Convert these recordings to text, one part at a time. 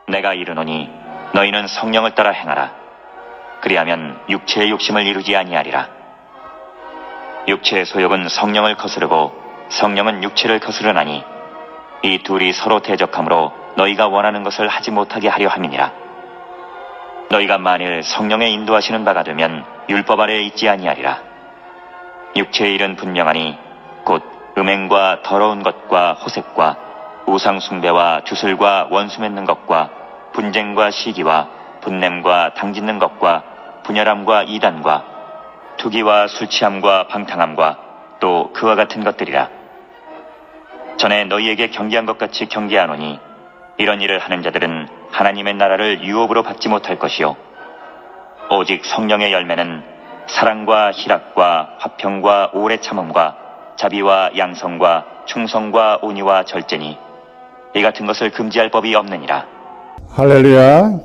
내가 이르노니 너희는 성령을 따라 행하라. 그리하면 육체의 욕심을 이루지 아니하리라. 육체의 소욕은 성령을 거스르고 성령은 육체를 거스르나니 이 둘이 서로 대적하므로 너희가 원하는 것을 하지 못하게 하려 함이니라. 너희가 만일 성령의 인도하시는 바가 되면 율법 아래에 있지 아니하리라. 육체의 일은 분명하니 곧 음행과 더러운 것과 호색과 우상 숭배와 주술과 원수 맺는 것과 분쟁과 시기와 분냄과 당짓는 것과 분열함과 이단과 투기와 술 취함과 방탕함과 또 그와 같은 것들이라. 전에 너희에게 경계한 것 같이 경계하노니 이런 일을 하는 자들은 하나님의 나라를 유업으로 받지 못할 것이요 오직 성령의 열매는 사랑과 희락과 화평과 오래 참음과 자비와 양성과 충성과 온유와 절제니 이 같은 것을 금지할 법이 없느니라. 할렐루야.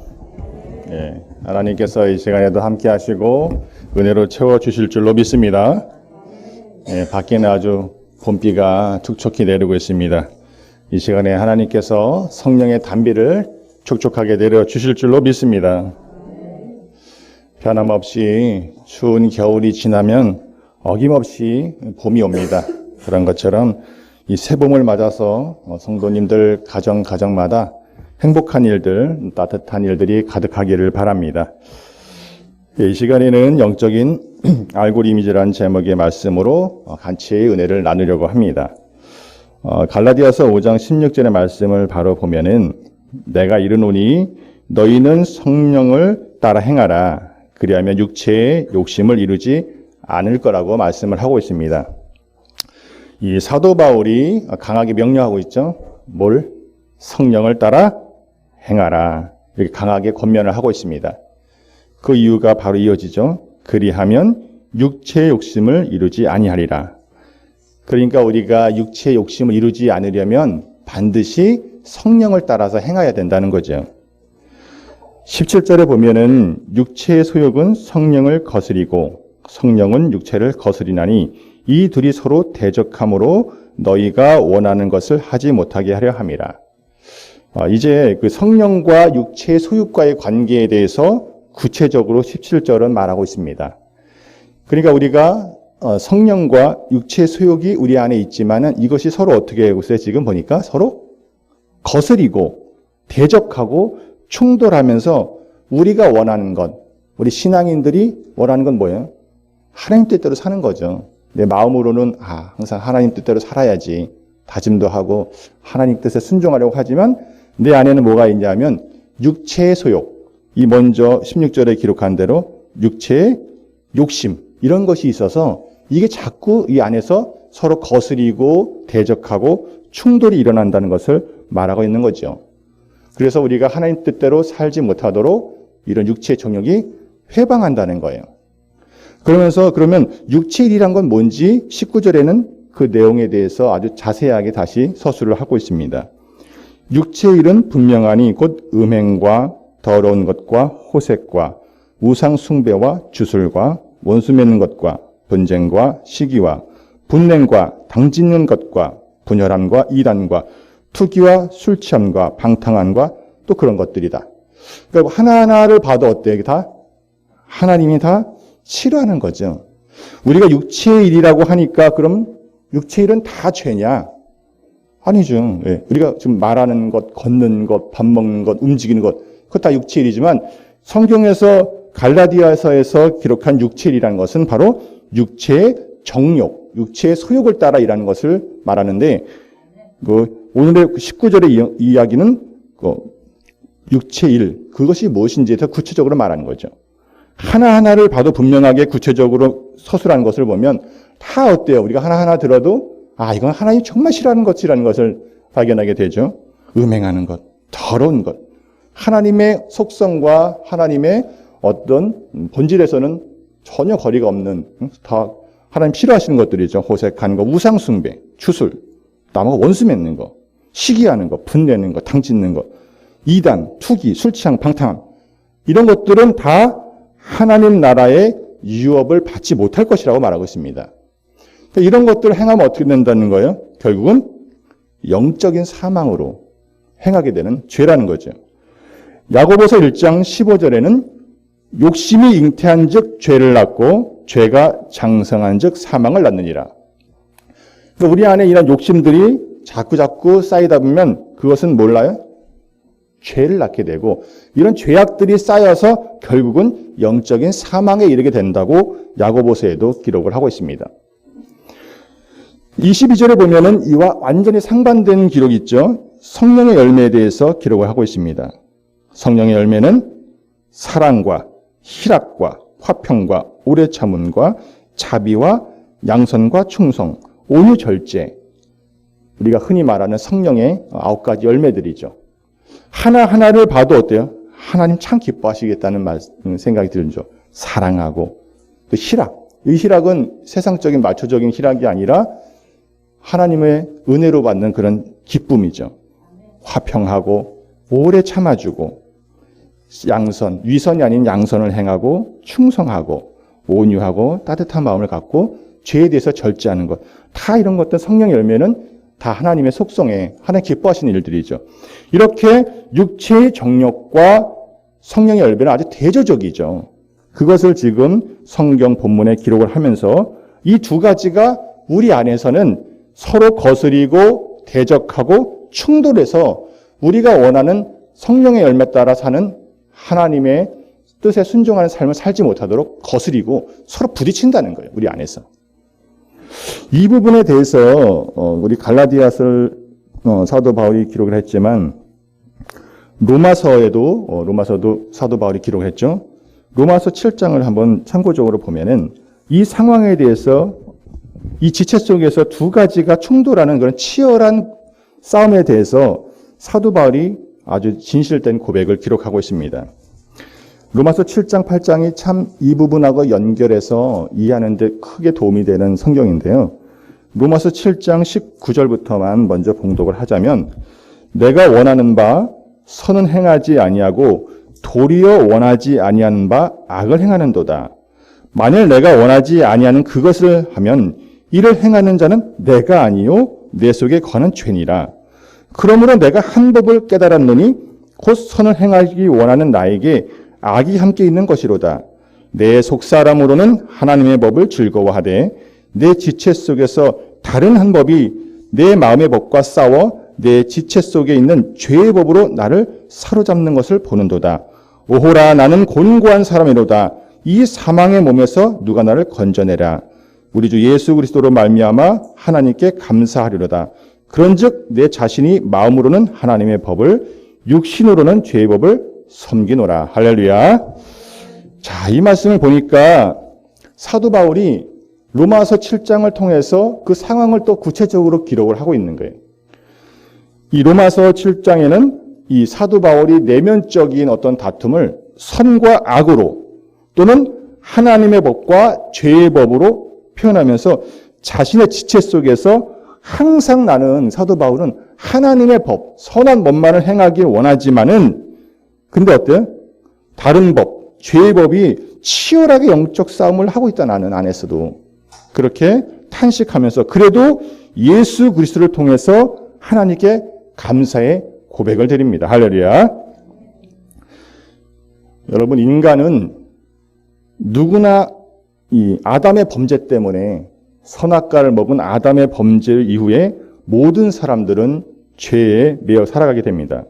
하나님께서 이 시간에도 함께 하시고 은혜로 채워주실 줄로 믿습니다. 밖에는 아주 봄비가 촉촉히 내리고 있습니다. 이 시간에 하나님께서 성령의 단비를 촉촉하게 내려주실 줄로 믿습니다. 변함없이 추운 겨울이 지나면 어김없이 봄이 옵니다. 그런 것처럼 이 새봄을 맞아서 성도님들 가정마다 행복한 일들, 따뜻한 일들이 가득하기를 바랍니다. 이 시간에는 영적인 알고리즘이라는 제목의 말씀으로 간치의 은혜를 나누려고 합니다. 갈라디아서 5장 16절의 말씀을 바로 보면은 내가 이르노니 너희는 성령을 따라 행하라. 그리하면 육체의 욕심을 이루지 않을 거라고 말씀을 하고 있습니다. 이 사도 바울이 강하게 명령하고 있죠. 뭘? 성령을 따라 행하라. 이렇게 강하게 권면을 하고 있습니다. 그 이유가 바로 이어지죠. 그리하면 육체의 욕심을 이루지 아니하리라. 그러니까 우리가 육체의 욕심을 이루지 않으려면 반드시 성령을 따라서 행해야 된다는 거죠. 17절에 보면은 육체의 소욕은 성령을 거스리고 성령은 육체를 거스리나니 이 둘이 서로 대적함으로 너희가 원하는 것을 하지 못하게 하려 함이라. 이제 그 성령과 육체의 소욕과의 관계에 대해서 구체적으로 17절은 말하고 있습니다. 그러니까 우리가 성령과 육체의 소욕이 우리 안에 있지만은 이것이 서로 어떻게 하고 있어요? 지금 보니까 서로 거스리고 대적하고 충돌하면서 우리가 원하는 것, 우리 신앙인들이 원하는 건 뭐예요? 하나님 뜻대로 사는 거죠. 내 마음으로는 항상 하나님 뜻대로 살아야지 다짐도 하고 하나님 뜻에 순종하려고 하지만 내 안에는 뭐가 있냐면 육체의 소욕, 이 먼저 16절에 기록한 대로 육체의 욕심, 이런 것이 있어서 이게 자꾸 이 안에서 서로 거스리고 대적하고 충돌이 일어난다는 것을 말하고 있는 거죠. 그래서 우리가 하나님 뜻대로 살지 못하도록 이런 육체의 정욕이 회방한다는 거예요. 그러면 육체의 일이란 건 뭔지 19절에는 그 내용에 대해서 아주 자세하게 다시 서술을 하고 있습니다. 육체의 일은 분명하니 곧 음행과 더러운 것과 호색과 우상 숭배와 주술과 원수 맺는 것과 분쟁과 시기와 분냄과 당짓는 것과 분열함과 이단과 투기와 술 취함과 방탕함과 또 그런 것들이다. 그러니까 하나하나를 봐도 어때요? 다 하나님이 다 싫어하는 거죠. 우리가 육체의 일이라고 하니까 그럼 육체의 일은 다 죄냐? 아니죠. 우리가 지금 말하는 것, 걷는 것, 밥 먹는 것, 움직이는 것, 그것 다 육체의 일이지만 성경에서 갈라디아서에서 기록한 육체의 일이라는 것은 바로 육체의 정욕, 육체의 소욕을 따라 일하는 것을 말하는데 오늘의 19절의 이야기는 육체의 일, 그것이 무엇인지에 더 구체적으로 말하는 거죠. 하나하나를 봐도 분명하게 구체적으로 서술하는 것을 보면 다 어때요? 우리가 하나하나 들어도 이건 하나님이 정말 싫어하는 것이라는 것을 발견하게 되죠. 음행하는 것, 더러운 것, 하나님의 속성과 하나님의 어떤 본질에서는 전혀 거리가 없는, 다 하나님 싫어하시는 것들이죠. 호색하는 것, 우상숭배, 추술, 남하고 원수 맺는 것, 시기하는 것, 분내는 것, 당짓는 것, 이단, 투기, 술 취함, 방탕함, 이런 것들은 다 하나님 나라의 유업을 받지 못할 것이라고 말하고 있습니다. 이런 것들을 행하면 어떻게 된다는 거예요? 결국은 영적인 사망으로 행하게 되는 죄라는 거죠. 야고보서 1장 15절에는 욕심이 잉태한 즉 죄를 낳고 죄가 장성한 즉 사망을 낳느니라. 그러니까 우리 안에 이런 욕심들이 자꾸 쌓이다 보면 그것은 몰라요? 죄를 낳게 되고 이런 죄악들이 쌓여서 결국은 영적인 사망에 이르게 된다고 야고보서에도 기록을 하고 있습니다. 22절에 보면은 이와 완전히 상반된 기록이 있죠. 성령의 열매에 대해서 기록을 하고 있습니다. 성령의 열매는 사랑과 희락과 화평과 오래 참음과 자비와 양선과 충성, 온유 절제. 우리가 흔히 말하는 성령의 9가지 열매들이죠. 하나하나를 봐도 어때요? 하나님 참 기뻐하시겠다는 생각이 들죠. 사랑하고 또 희락. 이 희락은 세상적인 말초적인 희락이 아니라 하나님의 은혜로 받는 그런 기쁨이죠. 화평하고 오래 참아주고 양선, 위선이 아닌 양선을 행하고 충성하고 온유하고 따뜻한 마음을 갖고 죄에 대해서 절제하는 것. 다 이런 것들 성령의 열매는 다 하나님의 속성에 하나님 기뻐하시는 일들이죠. 이렇게 육체의 정욕과 성령의 열매는 아주 대조적이죠. 그것을 지금 성경 본문에 기록을 하면서 이 두 가지가 우리 안에서는 서로 거스리고 대적하고 충돌해서 우리가 원하는 성령의 열매 따라 사는 하나님의 뜻에 순종하는 삶을 살지 못하도록 거스리고 서로 부딪힌다는 거예요. 우리 안에서. 이 부분에 대해서 우리 갈라디아서 사도 바울이 기록을 했지만 로마서도 사도 바울이 기록을 했죠. 로마서 7장을 한번 참고적으로 보면은 이 상황에 대해서 이 지체 속에서 두 가지가 충돌하는 그런 치열한 싸움에 대해서 사도 바울이 아주 진실된 고백을 기록하고 있습니다. 로마서 7장, 8장이 참 이 부분하고 연결해서 이해하는 데 크게 도움이 되는 성경인데요. 로마서 7장 19절부터만 먼저 봉독을 하자면 내가 원하는 바 선은 행하지 아니하고 도리어 원하지 아니하는 바 악을 행하는도다. 만일 내가 원하지 아니하는 그것을 하면 이를 행하는 자는 내가 아니요 내 속에 거하는 죄니라. 그러므로 내가 한 법을 깨달았노니 곧 선을 행하기 원하는 나에게 악이 함께 있는 것이로다. 내 속사람으로는 하나님의 법을 즐거워하되 내 지체 속에서 다른 한 법이 내 마음의 법과 싸워 내 지체 속에 있는 죄의 법으로 나를 사로잡는 것을 보는도다. 오호라 나는 곤고한 사람이로다. 이 사망의 몸에서 누가 나를 건져내라. 우리 주 예수 그리스도로 말미암아 하나님께 감사하리로다. 그런즉 내 자신이 마음으로는 하나님의 법을 육신으로는 죄의 법을 섬기노라. 할렐루야. 자, 이 말씀을 보니까 사도 바울이 로마서 7장을 통해서 그 상황을 또 구체적으로 기록을 하고 있는 거예요. 이 로마서 7장에는 이 사도 바울이 내면적인 어떤 다툼을 선과 악으로 또는 하나님의 법과 죄의 법으로 표현하면서 자신의 지체 속에서 항상 나는 사도 바울은 하나님의 법, 선한 법만을 행하길 원하지만은 근데 어때요? 다른 법, 죄의 법이 치열하게 영적 싸움을 하고 있다 나는 안에서도. 그렇게 탄식하면서 그래도 예수 그리스도를 통해서 하나님께 감사의 고백을 드립니다. 할렐루야. 여러분 인간은 누구나 이 아담의 범죄 때문에 선악과를 먹은 아담의 범죄 이후에 모든 사람들은 죄에 매여 살아가게 됩니다.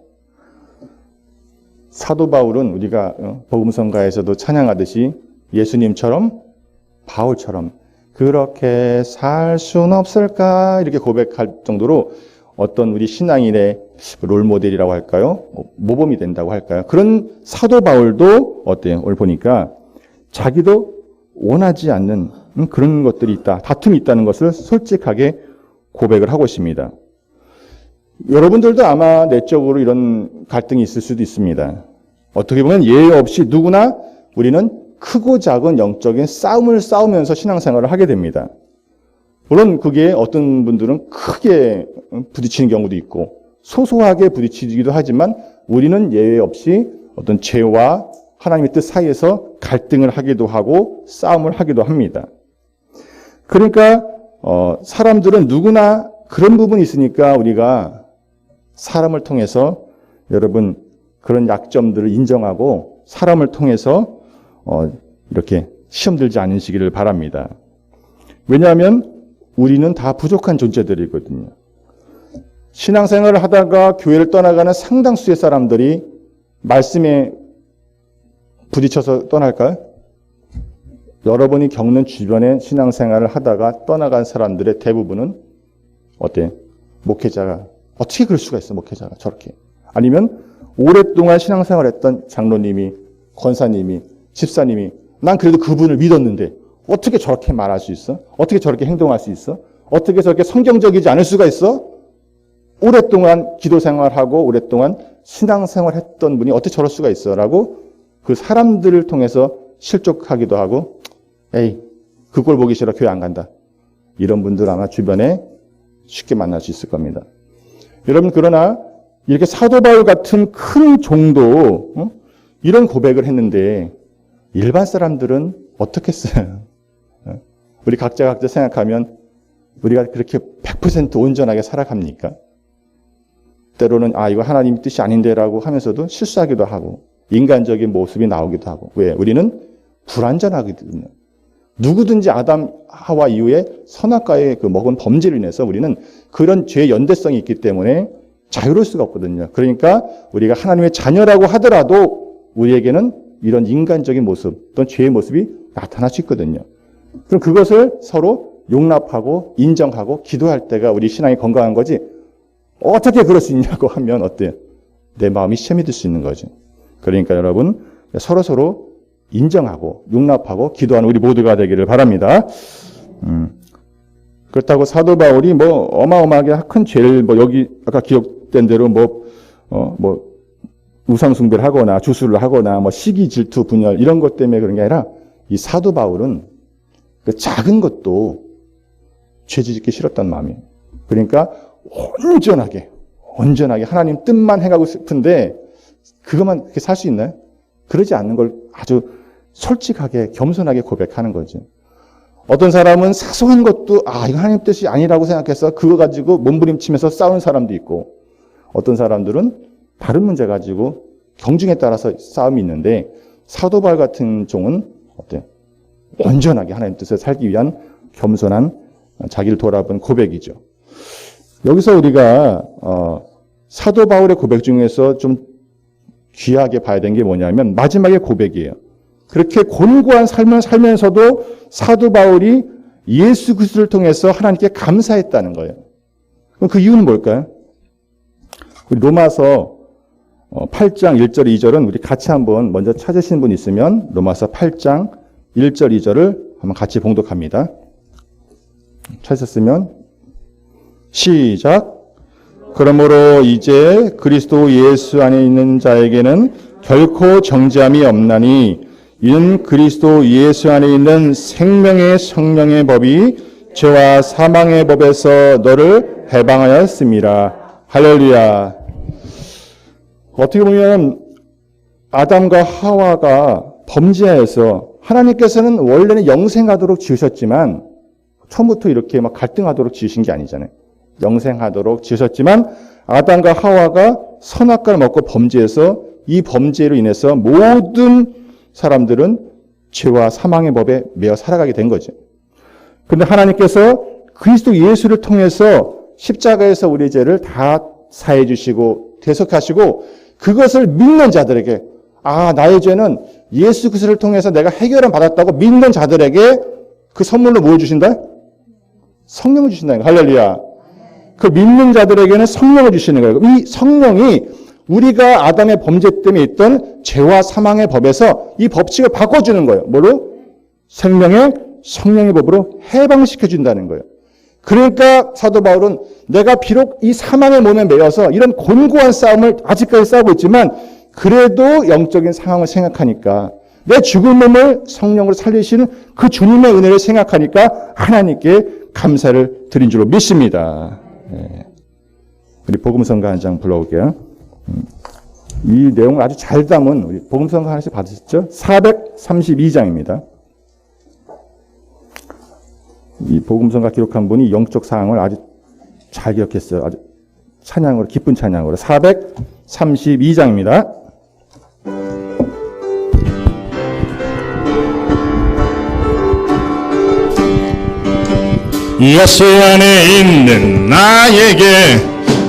사도 바울은 우리가 복음성가에서도 찬양하듯이 예수님처럼 바울처럼 그렇게 살 수는 없을까 이렇게 고백할 정도로 어떤 우리 신앙인의 롤모델이라고 할까요? 모범이 된다고 할까요? 그런 사도 바울도 어때요? 오늘 보니까 자기도 원하지 않는 그런 것들이 있다. 다툼이 있다는 것을 솔직하게 고백을 하고 있습니다. 여러분들도 아마 내적으로 이런 갈등이 있을 수도 있습니다. 어떻게 보면 예외 없이 누구나 우리는 크고 작은 영적인 싸움을 싸우면서 신앙생활을 하게 됩니다. 물론 그게 어떤 분들은 크게 부딪히는 경우도 있고 소소하게 부딪히기도 하지만 우리는 예외 없이 어떤 죄와 하나님의 뜻 사이에서 갈등을 하기도 하고 싸움을 하기도 합니다. 그러니까 사람들은 누구나 그런 부분이 있으니까 우리가 사람을 통해서 여러분 그런 약점들을 인정하고 사람을 통해서 이렇게 시험 들지 않으시기를 바랍니다. 왜냐하면 우리는 다 부족한 존재들이거든요. 신앙생활을 하다가 교회를 떠나가는 상당수의 사람들이 말씀에 부딪혀서 떠날까요? 여러분이 겪는 주변의 신앙생활을 하다가 떠나간 사람들의 대부분은 어때? 목회자가 어떻게 그럴 수가 있어? 목회자가 저렇게. 아니면 오랫동안 신앙생활을 했던 장로님이, 권사님이, 집사님이 난 그래도 그분을 믿었는데 어떻게 저렇게 말할 수 있어? 어떻게 저렇게 행동할 수 있어? 어떻게 저렇게 성경적이지 않을 수가 있어? 오랫동안 기도 생활하고 오랫동안 신앙생활 했던 분이 어떻게 저럴 수가 있어? 라고 그 사람들을 통해서 실족하기도 하고 에이 그 꼴 보기 싫어 교회 안 간다. 이런 분들 아마 주변에 쉽게 만날 수 있을 겁니다. 여러분 그러나 이렇게 사도 바울 같은 큰 종도 이런 고백을 했는데 일반 사람들은 어떻겠어요? 우리 각자 생각하면 우리가 그렇게 100% 온전하게 살아갑니까? 때로는 이거 하나님 뜻이 아닌데라고 하면서도 실수하기도 하고 인간적인 모습이 나오기도 하고. 왜? 우리는 불완전하거든요. 누구든지 아담 하와 이후에 선악과의 그 먹은 범죄로 인해서 우리는 그런 죄의 연대성이 있기 때문에 자유로울 수가 없거든요. 그러니까 우리가 하나님의 자녀라고 하더라도 우리에게는 이런 인간적인 모습 또는 죄의 모습이 나타날 수 있거든요. 그럼 그것을 서로 용납하고 인정하고 기도할 때가 우리 신앙이 건강한 거지. 어떻게 그럴 수 있냐고 하면 어때요? 내 마음이 시험이 들 수 있는 거죠. 그러니까 여러분 서로서로 인정하고 용납하고 기도하는 우리 모두가 되기를 바랍니다. 그렇다고 사도 바울이 어마어마하게 큰 죄를 여기 아까 기억된 대로 우상 숭배를 하거나 주술을 하거나 시기 질투 분열 이런 것 때문에 그런 게 아니라 이 사도 바울은 그 작은 것도 죄짓기 싫었단 마음이에요. 그러니까 온전하게 하나님 뜻만 행하고 싶은데 그것만 그렇게 살 수 있나요? 그러지 않는 걸 아주 솔직하게 겸손하게 고백하는 거죠. 어떤 사람은 사소한 것도 이거 하나님 뜻이 아니라고 생각해서 그거 가지고 몸부림치면서 싸우는 사람도 있고 어떤 사람들은 다른 문제 가지고 경중에 따라서 싸움이 있는데 사도 바울 같은 종은 어때요? 온전하게 하나님 뜻을 살기 위한 겸손한 자기를 돌아본 고백이죠. 여기서 우리가 사도 바울의 고백 중에서 좀 귀하게 봐야 되는 게 뭐냐면 마지막의 고백이에요. 그렇게 곤고한 삶을 살면서도 사도 바울이 예수 그리스도를 통해서 하나님께 감사했다는 거예요. 그럼 그 이유는 뭘까요? 우리 로마서 8장 1절 2절은 우리 같이 한번 먼저 찾으신 분 있으면 로마서 8장 1절 2절을 한번 같이 봉독합니다. 찾으셨으면 시작. 그러므로 이제 그리스도 예수 안에 있는 자에게는 결코 정죄함이 없나니 이는 그리스도 예수 안에 있는 생명의 성령의 법이 죄와 사망의 법에서 너를 해방하였습니다. 할렐루야. 어떻게 보면 아담과 하와가 범죄하여서 하나님께서는 원래는 영생하도록 지으셨지만 처음부터 이렇게 갈등하도록 지으신 게 아니잖아요. 영생하도록 지으셨지만 아담과 하와가 선악과를 먹고 범죄해서 이 범죄로 인해서 모든 사람들은 죄와 사망의 법에 매여 살아가게 된 거죠. 그런데 하나님께서 그리스도 예수를 통해서 십자가에서 우리의 죄를 다 사해 주시고 대속하시고 그것을 믿는 자들에게 나의 죄는 예수 그리스도를 통해서 내가 해결을 받았다고 믿는 자들에게 그 선물로 뭘 주신다? 성령을 주신다는 거예요. 할렐루야. 그 믿는 자들에게는 성령을 주시는 거예요. 이 성령이 우리가 아담의 범죄 때문에 있던 죄와 사망의 법에서 이 법칙을 바꿔주는 거예요. 뭐로? 생명의 성령의 법으로 해방시켜준다는 거예요. 그러니까 사도 바울은 내가 비록 이 사망의 몸에 매여서 이런 곤고한 싸움을 아직까지 싸우고 있지만 그래도 영적인 상황을 생각하니까 내 죽은 몸을 성령으로 살리시는 그 주님의 은혜를 생각하니까 하나님께 감사를 드린 줄로 믿습니다. 우리 복음성가 한 장 불러올게요. 이 내용을 아주 잘 담은 우리 복음성가 하나씩 받으셨죠? 432장입니다. 이 복음성가 기록한 분이 영적 사항을 아주 잘 기억했어요. 아주 찬양으로, 기쁜 찬양으로. 432장입니다. 예수 안에 있는 나에게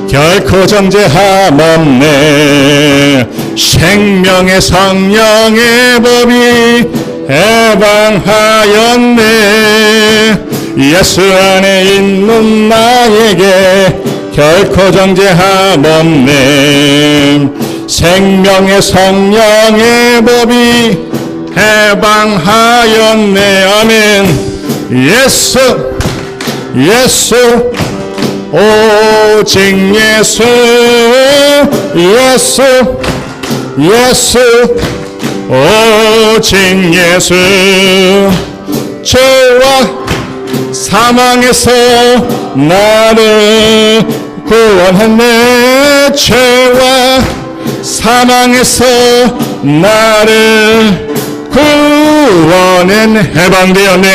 결코 정죄함 없네. 생명의 성령의 법이 해방하였네. 예수 안에 있는 나에게 결코 정죄함 없네. 생명의 성령의 법이 해방하였네. 아멘. 예수 오직 예수 오직 예수. 죄와 사망에서 나를 구원했네. 죄와 사망에서 나를 구원은 해방되었네.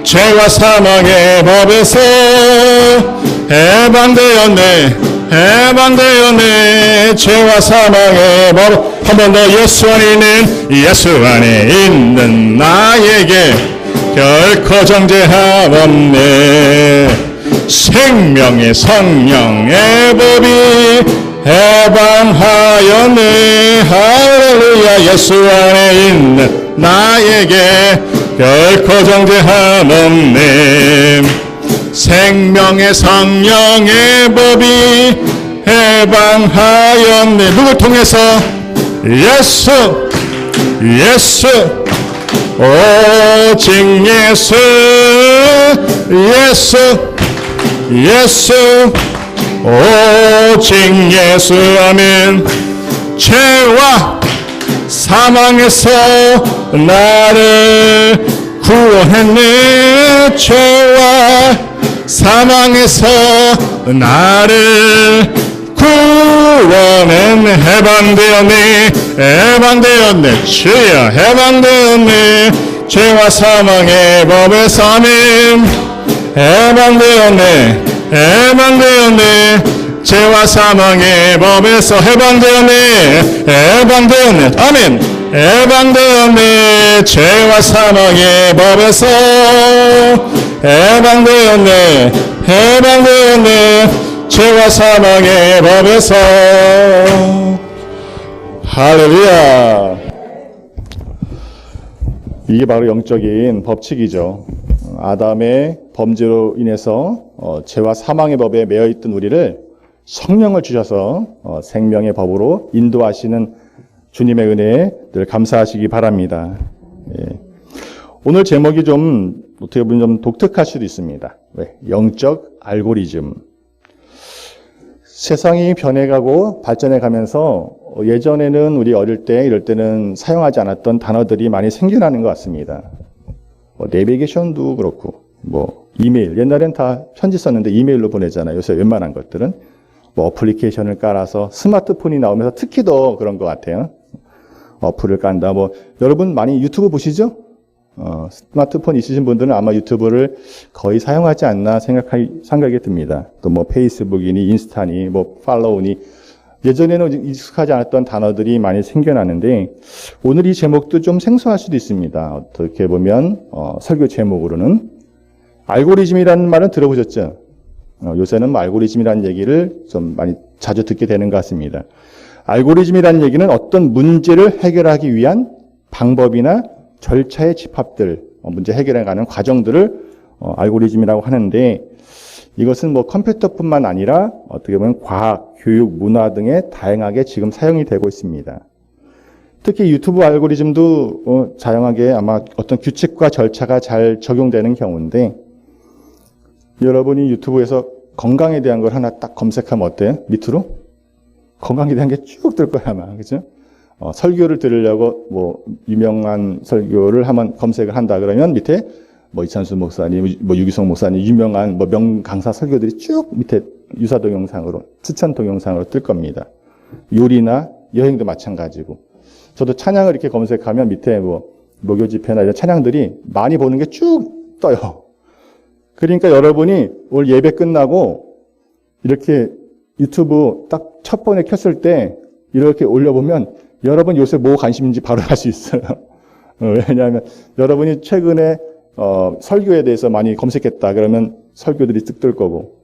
죄와 사망의 법에서 해방되었네. 죄와 사망의 법. 한 번 더. 예수 안에 있는 나에게 결코 정죄함 없네. 생명의 성령의 법이 해방하였네. 할렐루야. 예수 안에 있는 나에게 결코 정죄함 없네. 생명의 성령의 법이 해방하였네. 누굴 통해서? 예수 오직 예수 오직 예수. 아멘. 죄와 사망에서 나를 구원했네. 죄와 사망에서 나를 구원은 해방되었네. 주여 해방되었네. 죄와 사망의 법에서. 아멘. 해방되었네. 죄와 사망의 법에서 해방되었네. 아멘. 해방되었네. 죄와 사망의 법에서 해방되었네. 죄와 사망의 법에서. 할렐루야. 이게 바로 영적인 법칙이죠. 아담의 범죄로 인해서 죄와 사망의 법에 매여있던 우리를 성령을 주셔서 생명의 법으로 인도하시는 주님의 은혜에 늘 감사하시기 바랍니다. 예. 오늘 제목이 좀 어떻게 보면 좀 독특할 수도 있습니다. 왜? 영적 알고리즘. 세상이 변해가고 발전해가면서 예전에는 우리 어릴 때 이럴 때는 사용하지 않았던 단어들이 많이 생겨나는 것 같습니다. 내비게이션도 그렇고, 이메일. 옛날엔 다 편지 썼는데 이메일로 보내잖아요. 요새 웬만한 것들은. 어플리케이션을 깔아서 스마트폰이 나오면서 특히 더 그런 것 같아요. 어플을 깐다. 여러분 많이 유튜브 보시죠? 스마트폰 있으신 분들은 아마 유튜브를 거의 사용하지 않나 생각이 듭니다. 또 페이스북이니, 인스타니, 팔로우니. 예전에는 익숙하지 않았던 단어들이 많이 생겨나는데, 오늘 이 제목도 좀 생소할 수도 있습니다. 어떻게 보면, 설교 제목으로는. 알고리즘이라는 말은 들어보셨죠? 요새는 알고리즘이라는 얘기를 좀 많이 자주 듣게 되는 것 같습니다. 알고리즘이라는 얘기는 어떤 문제를 해결하기 위한 방법이나 절차의 집합들, 문제 해결해가는 과정들을 알고리즘이라고 하는데, 이것은 컴퓨터뿐만 아니라 어떻게 보면 과학, 교육, 문화 등에 다양하게 지금 사용이 되고 있습니다. 특히 유튜브 알고리즘도 다양하게 아마 어떤 규칙과 절차가 잘 적용되는 경우인데, 여러분이 유튜브에서 건강에 대한 걸 하나 딱 검색하면 어때요? 밑으로? 건강에 대한 게 쭉 뜰 거야, 아마. 그죠? 설교를 들으려고 유명한 설교를 한번 검색을 한다 그러면 밑에 이찬수 목사님, 유기성 목사님, 유명한 명강사 설교들이 쭉 밑에 유사 동영상으로, 추천 동영상으로 뜰 겁니다. 요리나 여행도 마찬가지고. 저도 찬양을 이렇게 검색하면 밑에 목요 집회나 이런 찬양들이 많이 보는 게 쭉 떠요. 그러니까 여러분이 오늘 예배 끝나고 이렇게 유튜브 딱 첫 번에 켰을 때 이렇게 올려보면 여러분 요새 뭐 관심인지 바로 알 수 있어요. 왜냐하면 여러분이 최근에 설교에 대해서 많이 검색했다 그러면 설교들이 뚝 뜰 거고,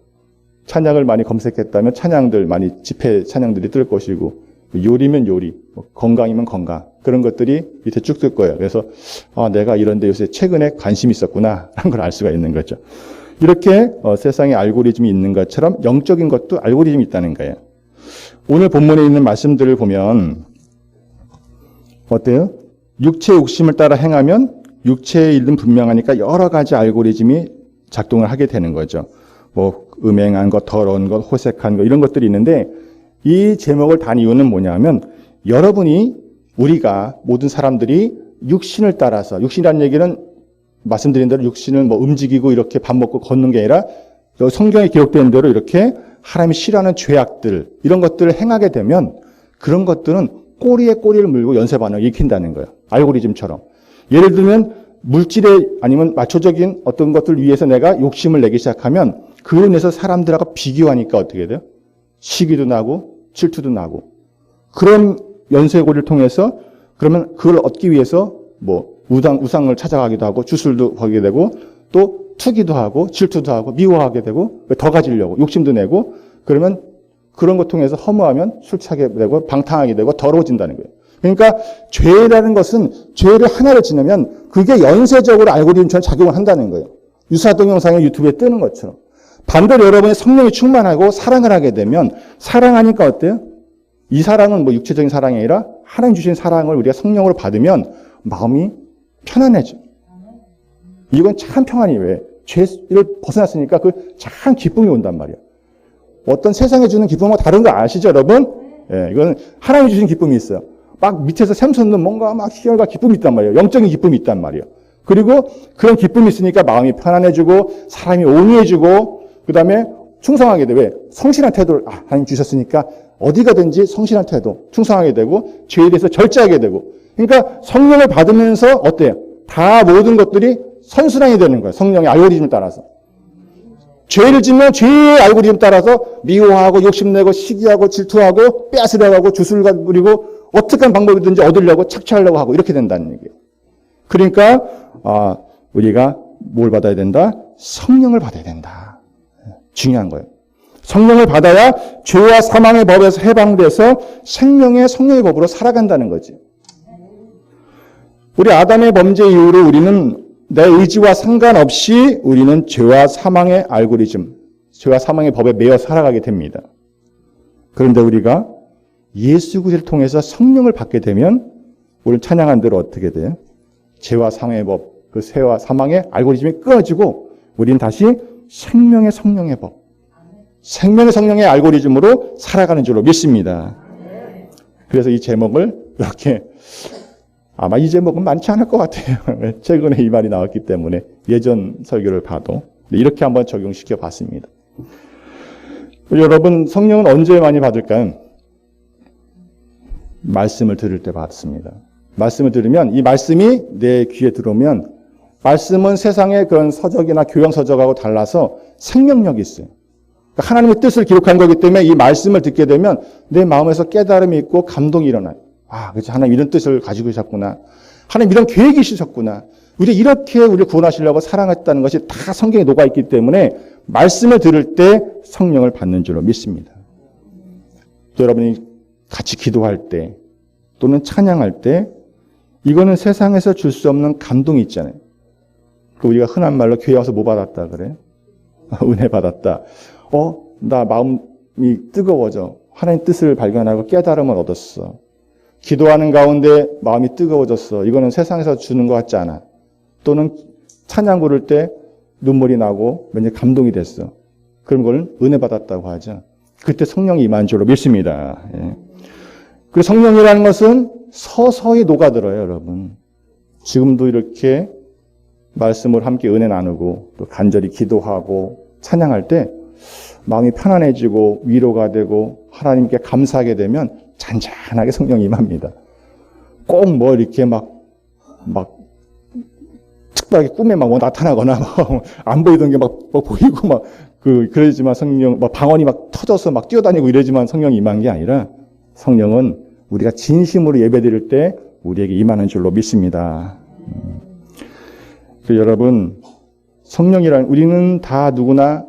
찬양을 많이 검색했다면 찬양들 많이 집회 찬양들이 뜰 것이고, 요리면 요리, 건강이면 건강, 그런 것들이 밑에 쭉 뜰 거예요. 그래서 내가 이런데 요새 최근에 관심이 있었구나 하는 걸 알 수가 있는 거죠. 이렇게 세상에 알고리즘이 있는 것처럼 영적인 것도 알고리즘이 있다는 거예요. 오늘 본문에 있는 말씀들을 보면 어때요? 육체의 욕심을 따라 행하면 육체의 일은 분명하니까 여러 가지 알고리즘이 작동을 하게 되는 거죠. 뭐 음행한 것, 더러운 것, 호색한 것, 이런 것들이 있는데, 이 제목을 단 이유는 뭐냐면 여러분이, 우리가 모든 사람들이 육신을 따라서, 육신이라는 얘기는 말씀드린 대로 육신을 뭐 움직이고 이렇게 밥 먹고 걷는 게 아니라 성경에 기록된 대로 이렇게 하나님이 싫어하는 죄악들, 이런 것들을 행하게 되면 그런 것들은 꼬리에 꼬리를 물고 연쇄 반응을 일으킨다는 거예요. 알고리즘처럼. 예를 들면 물질에 아니면 마초적인 어떤 것들 위해서 내가 욕심을 내기 시작하면 그로 인해서 사람들하고 비교하니까 어떻게 돼요? 시기도 나고 질투도 나고, 그런 연쇄고리를 통해서 그러면 그걸 얻기 위해서 뭐 우상을 찾아가기도 하고 주술도 하게 되고 또 투기도 하고 질투도 하고 미워하게 되고 더 가지려고 욕심도 내고, 그러면 그런 것 통해서 허무하면 술 취하게 되고 방탕하게 되고 더러워진다는 거예요. 그러니까 죄라는 것은 죄를 하나를 지으면 그게 연쇄적으로 알고리즘처럼 작용을 한다는 거예요. 유사 동영상이 유튜브에 뜨는 것처럼. 반대로 여러분이 성령이 충만하고 사랑을 하게 되면, 사랑하니까 어때요? 이 사랑은 뭐 육체적인 사랑이 아니라 하나님 주신 사랑을 우리가 성령으로 받으면 마음이 편안해져. 이건 참 평안이, 왜? 죄를 벗어났으니까 그 참 기쁨이 온단 말이야. 어떤 세상에 주는 기쁨과 다른 거 아시죠, 여러분? 예, 이건 하나님이 주신 기쁨이 있어요. 막 밑에서 샘솟는 뭔가 막 희열과 기쁨이 있단 말이에요. 영적인 기쁨이 있단 말이에요. 그리고 그런 기쁨이 있으니까 마음이 편안해지고 사람이 온유해지고, 그 다음에 충성하게 돼. 왜? 성실한 태도를 하나님 주셨으니까 어디 가든지 성실한 태도, 충성하게 되고 죄에 대해서 절제하게 되고. 그러니까 성령을 받으면서 어때요? 다 모든 것들이 선순환이 되는 거예요. 성령의 알고리즘을 따라서. 죄를 짓면 죄의 알고리즘 따라서 미워하고 욕심내고 시기하고 질투하고 빼앗으려고 하고 주술 부리고 어떻게 한 방법이든지 얻으려고 착취하려고 하고 이렇게 된다는 얘기예요. 그러니까 우리가 뭘 받아야 된다? 성령을 받아야 된다. 중요한 거예요. 성령을 받아야 죄와 사망의 법에서 해방돼서 생명의 성령의 법으로 살아간다는 거지. 우리 아담의 범죄 이후로 우리는 내 의지와 상관없이 우리는 죄와 사망의 알고리즘, 죄와 사망의 법에 매여 살아가게 됩니다. 그런데 우리가 예수 그리스도를 통해서 성령을 받게 되면 우리는 찬양한 대로 어떻게 돼요? 죄와 사망의 법, 그 죄와 사망의 알고리즘이 끊어지고 우리는 다시 생명의 성령의 법, 생명의 성령의 알고리즘으로 살아가는 줄로 믿습니다. 그래서 이 제목을 이렇게, 아마 이 제목은 많지 않을 것 같아요. 최근에 이 말이 나왔기 때문에 예전 설교를 봐도 이렇게 한번 적용시켜 봤습니다. 여러분, 성령은 언제 많이 받을까요? 말씀을 들을 때 받습니다. 말씀을 들으면, 이 말씀이 내 귀에 들어오면, 말씀은 세상의 그런 서적이나 교양 서적하고 달라서 생명력이 있어요. 그러니까 하나님의 뜻을 기록한 거기 때문에 이 말씀을 듣게 되면 내 마음에서 깨달음이 있고 감동이 일어나요. 그렇지. 하나님 이런 뜻을 가지고 계셨구나. 하나님 이런 계획이 있으셨구나. 이렇게 우리를 구원하시려고 사랑했다는 것이 다 성경에 녹아있기 때문에 말씀을 들을 때 성령을 받는 줄로 믿습니다. 또 여러분이 같이 기도할 때 또는 찬양할 때 이거는 세상에서 줄 수 없는 감동이 있잖아요. 우리가 흔한 말로 교회 와서 뭐 받았다 그래? 은혜 받았다. 나 마음이 뜨거워져. 하나님 뜻을 발견하고 깨달음을 얻었어. 기도하는 가운데 마음이 뜨거워졌어. 이거는 세상에서 주는 것 같지 않아. 또는 찬양 부를 때 눈물이 나고 왠지 감동이 됐어. 그런 걸 은혜 받았다고 하죠. 그때 성령이 임한 줄로 믿습니다. 예. 그 성령이라는 것은 서서히 녹아들어요, 여러분. 지금도 이렇게 말씀을 함께 은혜 나누고 또 간절히 기도하고 찬양할 때 마음이 편안해지고 위로가 되고 하나님께 감사하게 되면 잔잔하게 성령이 임합니다. 꼭 뭐 이렇게 막 특별하게 꿈에 막 뭐 나타나거나 막 안 보이던 게 막 보이고 막 그러지만 성령 막 방언이 막 터져서 막 뛰어다니고 이러지만 성령이 임한 게 아니라 성령은 우리가 진심으로 예배드릴 때 우리에게 임하는 줄로 믿습니다. 여러분, 성령이란 우리는 다 누구나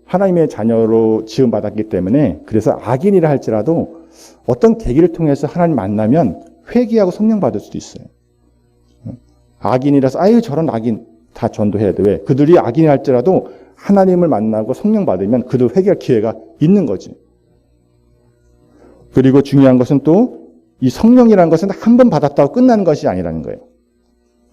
하나님의 자녀로 지음받았기 때문에 그래서 악인이라 할지라도 어떤 계기를 통해서 하나님 만나면 회개하고 성령 받을 수도 있어요. 악인이라서 아유 저런 악인 다 전도해야 돼. 왜? 그들이 악인이 할지라도 하나님을 만나고 성령 받으면 그들 회개할 기회가 있는 거지. 그리고 중요한 것은 또 이 성령이라는 것은 한 번 받았다고 끝나는 것이 아니라는 거예요.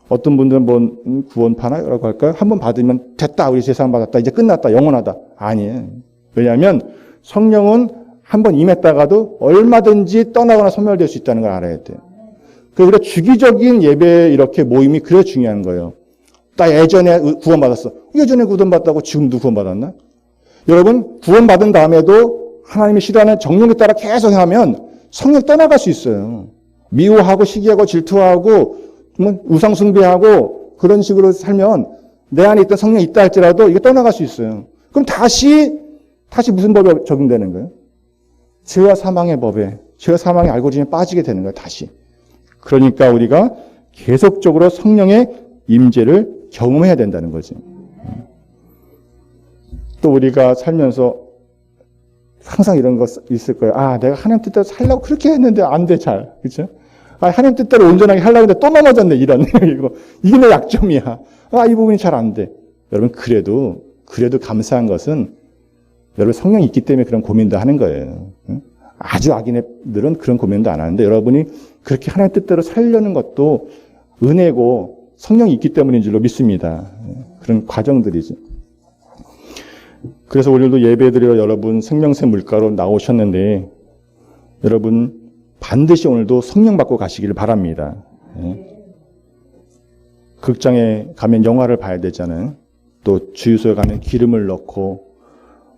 어떤 분들은 뭐 구원파나라고 할까요? 한 번 받으면 됐다. 우리 세상 받았다. 이제 끝났다. 영원하다. 아니에요. 왜냐하면 성령은 한 번 임했다가도 얼마든지 떠나거나 소멸될 수 있다는 걸 알아야 돼요. 그래서 주기적인 예배 이렇게 모임이 그래 중요한 거예요. 나 예전에 구원받았어. 예전에 구원받았다고 지금도 구원받았나? 여러분 구원받은 다음에도 하나님이 싫어하는 정욕에 따라 계속 하면 성령 떠나갈 수 있어요. 미워하고 시기하고 질투하고 우상숭배하고 그런 식으로 살면 내 안에 있던 성령이 있다 할지라도 이게 떠나갈 수 있어요. 그럼 다시 무슨 법에 적용되는 거예요? 죄와 사망의 법에, 죄와 사망의 알고리즘에 빠지게 되는 거예요. 다시. 그러니까 우리가 계속적으로 성령의 임재를 경험해야 된다는 거지. 또 우리가 살면서 항상 이런 거 있을 거예요. 아, 내가 하나님 뜻대로 살려고 그렇게 했는데 안 돼, 잘. 그렇죠? 아, 하나님 뜻대로 온전하게 하려고 했는데 또 넘어졌네, 이런. 이게 내 약점이야. 아, 이 부분이 잘 안 돼. 여러분, 그래도 감사한 것은 여러분 성령이 있기 때문에 그런 고민도 하는 거예요. 아주 악인들은 그런 고민도 안 하는데 여러분이 그렇게 하나님 뜻대로 살려는 것도 은혜고 성령이 있기 때문인 줄로 믿습니다. 그런 과정들이죠. 그래서 오늘도 예배드리러 여러분 생명새 물가로 나오셨는데 여러분 반드시 오늘도 성령 받고 가시기를 바랍니다. 극장에 가면 영화를 봐야 되잖아요. 또 주유소에 가면 기름을 넣고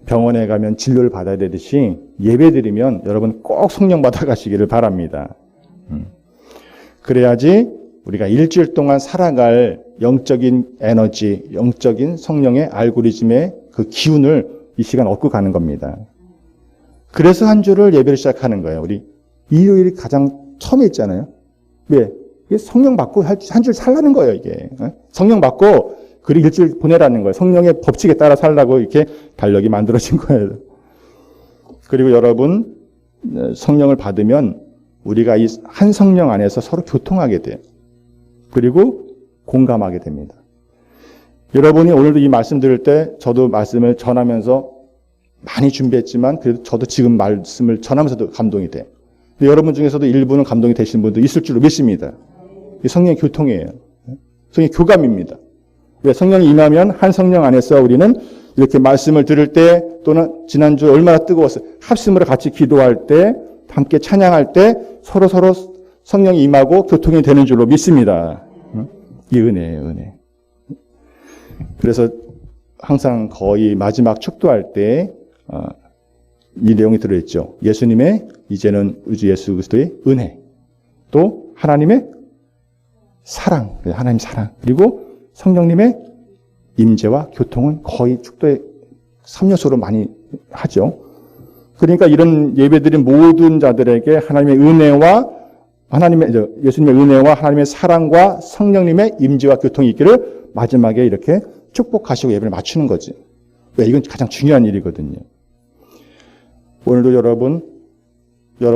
병원에 가면 진료를 받아야 되듯이 예배드리면 여러분 꼭 성령 받아 가시기를 바랍니다. 그래야지 우리가 일주일 동안 살아갈 영적인 에너지, 영적인 성령의 알고리즘의 그 기운을 이 시간 얻고 가는 겁니다. 그래서 한 주를 예배를 시작하는 거예요. 우리 일요일이 가장 처음에 있잖아요. 왜? 이게 성령 받고 한 주 살라는 거예요, 이게. 성령 받고 그리고 일주일 보내라는 거예요. 성령의 법칙에 따라 살라고 이렇게 달력이 만들어진 거예요. 그리고 여러분 성령을 받으면 우리가 이 한 성령 안에서 서로 교통하게 돼요. 그리고 공감하게 됩니다. 여러분이 오늘도 이 말씀 들을 때 저도 말씀을 전하면서 많이 준비했지만 그래도 저도 지금 말씀을 전하면서도 감동이 돼요. 여러분 중에서도 일부는 감동이 되시는 분도 있을 줄로 믿습니다. 이 성령의 교통이에요. 성령의 교감입니다. 왜? 성령이 임하면 한 성령 안에서 우리는 이렇게 말씀을 들을 때 또는 지난주 얼마나 뜨거웠어요. 합심으로 같이 기도할 때 함께 찬양할 때 서로 성령이 임하고 교통이 되는 줄로 믿습니다. 이 은혜예요, 은혜. 그래서 항상 거의 마지막 축도할 때 이 내용이 들어있죠. 예수님의 이제는 우리 예수 그리스도의 은혜, 또 하나님의 사랑, 하나님 사랑, 그리고 성령님의 임재와 교통은 거의 축도의 3요소로 많이 하죠. 그러니까 이런 예배드린 모든 자들에게 하나님의 은혜와 예수님의 은혜와 하나님의 사랑과 성령님의 임재와 교통이 있기를 마지막에 이렇게 축복하시고 예배를 맞추는 거지. 왜? 이건 가장 중요한 일이거든요. 오늘도 여러분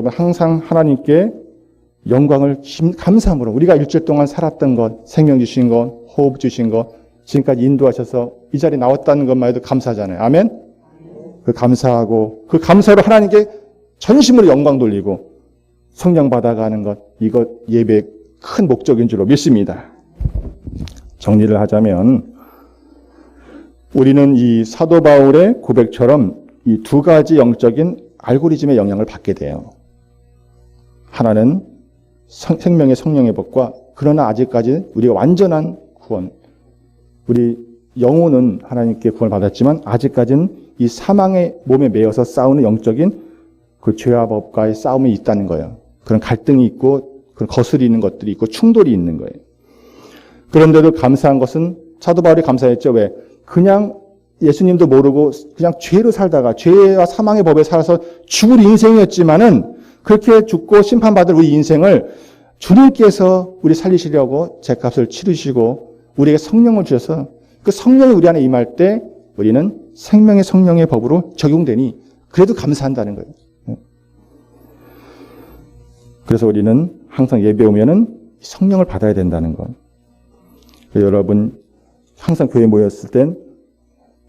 항상 하나님께 영광을 감사함으로 우리가 일주일 동안 살았던 것, 생명 주신 것, 호흡 주신 것, 지금까지 인도하셔서 이 자리에 나왔다는 것만 해도 감사하잖아요. 아멘? 그 감사하고 그 감사로 하나님께 전심으로 영광 돌리고 성령 받아가는 것, 이것 예배의 큰 목적인 줄로 믿습니다. 정리를 하자면 우리는 이 사도 바울의 고백처럼 이 두 가지 영적인 알고리즘의 영향을 받게 돼요. 하나는 생명의 성령의 법과 그러나 아직까지 우리가 완전한 구원, 우리 영혼은 하나님께 구원을 받았지만 아직까지는 이 사망의 몸에 매여서 싸우는 영적인 그 죄와 법과의 싸움이 있다는 거예요. 그런 갈등이 있고 그런 거스리는 것들이 있고 충돌이 있는 거예요. 그런데도 감사한 것은 사도 바울이 감사했죠. 왜? 그냥 예수님도 모르고 그냥 죄로 살다가 죄와 사망의 법에 살아서 죽을 인생이었지만은 그렇게 죽고 심판받을 우리 인생을 주님께서 우리 살리시려고 죄값을 치르시고 우리에게 성령을 주셔서 그 성령이 우리 안에 임할 때 우리는 생명의 성령의 법으로 적용되니 그래도 감사한다는 거예요. 그래서 우리는 항상 예배 오면은 성령을 받아야 된다는 것. 여러분 항상 교회 모였을 땐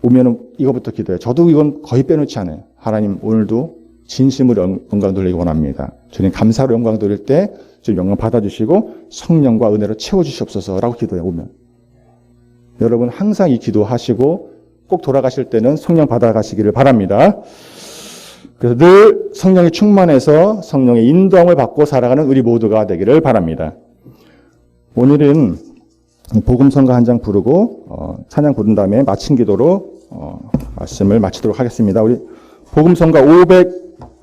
오면은 이거부터 기도해요. 저도 이건 거의 빼놓지 않아요. 하나님 오늘도 진심으로 영광 돌리기 원합니다. 주님 감사로 영광 돌릴 때 좀 영광 받아주시고 성령과 은혜로 채워주시옵소서라고 기도해요. 오면. 여러분 항상 이 기도하시고 꼭 돌아가실 때는 성령 받아가시기를 바랍니다. 그래서 늘 성령이 충만해서 성령의 인도함을 받고 살아가는 우리 모두가 되기를 바랍니다. 오늘은 복음성가 한 장 부르고 찬양 부른 다음에 마친 기도로 말씀을 마치도록 하겠습니다. 우리 복음성가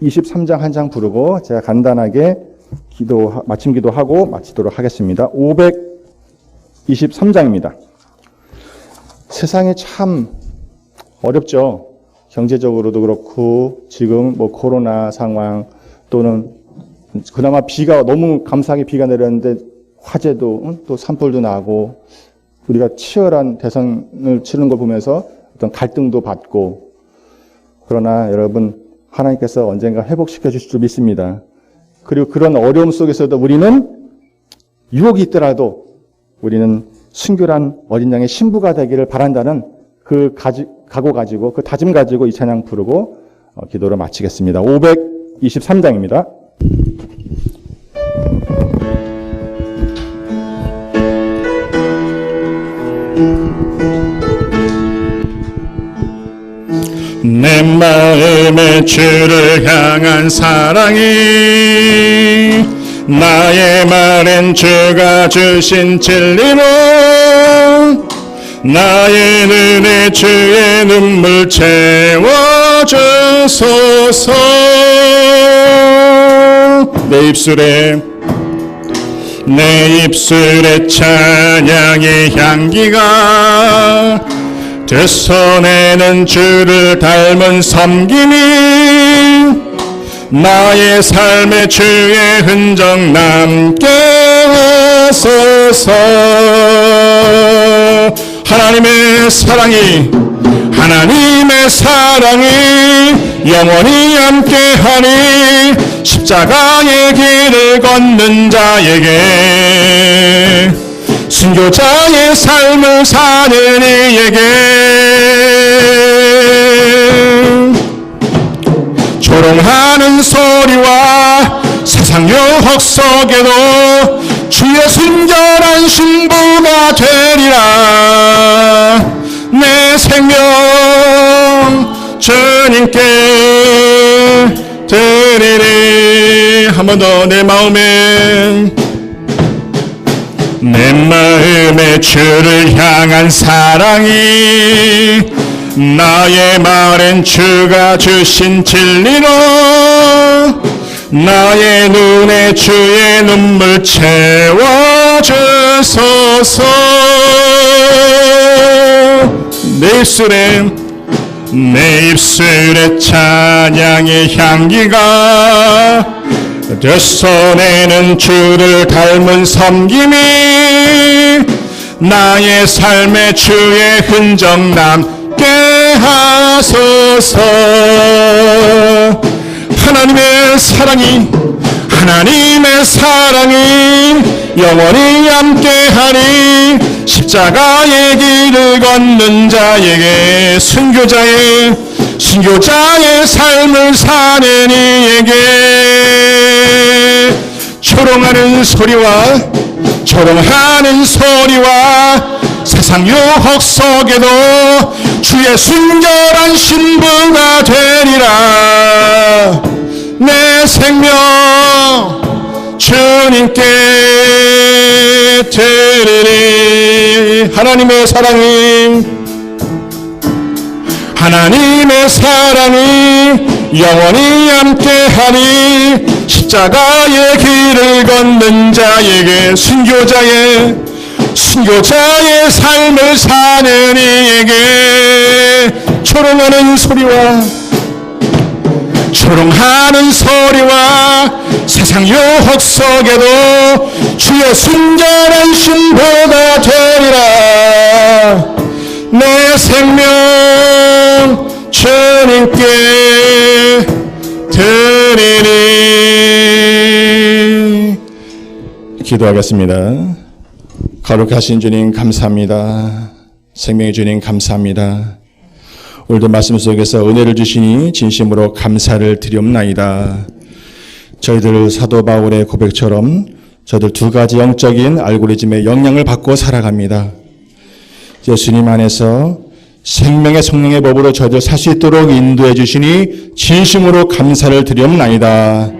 523장 한 장 부르고 제가 간단하게 마침 기도하고 마치도록 하겠습니다. 523장입니다. 세상이 참 어렵죠. 경제적으로도 그렇고 지금 코로나 상황 또는 그나마 비가 너무 감사하게 비가 내렸는데 화재도 또 산불도 나고 우리가 치열한 대선을 치르는 걸 보면서 어떤 갈등도 받고 그러나 여러분 하나님께서 언젠가 회복시켜 주실 줄 믿습니다. 그리고 그런 어려움 속에서도 우리는 유혹이 있더라도 우리는 순결한 어린 양의 신부가 되기를 바란다는 그 각오 가지고 그 다짐 가지고 이 찬양 부르고 기도를 마치겠습니다. 523장입니다. 내 마음에 주를 향한 사랑이 나의 말엔 주가 주신 진리로 나의 눈에 주의 눈물 채워주소서. 내 입술에 찬양의 향기가 되서내는 주를 닮은 섬김이 나의 삶에 주의 흔적 남게 하소서. 하나님의 사랑이 영원히 함께하니 십자가의 길을 걷는 자에게 순교자의 삶을 사는 이에게 조롱하는 소리와 세상 유혹 속에도 주의 순결한 신부가 되리라. 내 생명 주님께 드리리. 한 번 더 내 마음에 주를 향한 사랑이 나의 말엔 주가 주신 진리로 나의 눈에 주의 눈물 채워주소서. 내 입술에 찬양의 향기가 되서내는 주를 닮은 섬김이 나의 삶에 주의 흔적 남게 하소서. 하나님의 사랑이 영원히 함께하니 십자가의 길을 걷는 자에게 순교자의 삶을 사는 이에게 조롱하는 소리와 세상 유혹 속에도 주의 순결한 신부가 되리라. 내 생명 주님께 드리리. 하나님의 사랑이 영원히 함께하니 십자가의 길을 걷는 자에게 순교자의 삶을 사는 이에게 조롱하는 소리와 조롱하는 소리와 세상 유혹 속에도 주의 순전한 신보가 되리라. 내 생명 주님께 드리리. 기도하겠습니다. 거룩하신 주님 감사합니다. 생명의 주님 감사합니다. 오늘도 말씀 속에서 은혜를 주시니 진심으로 감사를 드리옵나이다. 저희들 사도 바울의 고백처럼 저희들 두 가지 영적인 알고리즘의 영향을 받고 살아갑니다. 예수님 안에서 생명의 성령의 법으로 저희들 살 수 있도록 인도해 주시니 진심으로 감사를 드리옵나이다.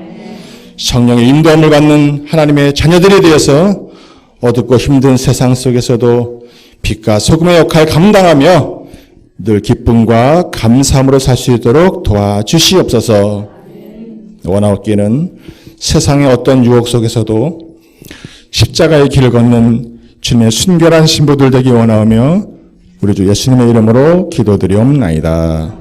성령의 인도함을 받는 하나님의 자녀들에 대해서 어둡고 힘든 세상 속에서도 빛과 소금의 역할 감당하며 늘 기쁨과 감사함으로 살 수 있도록 도와주시옵소서. 원하옵기는 세상의 어떤 유혹 속에서도 십자가의 길을 걷는 주님의 순결한 신부들 되기 원하오며 우리 주 예수님의 이름으로 기도드리옵나이다.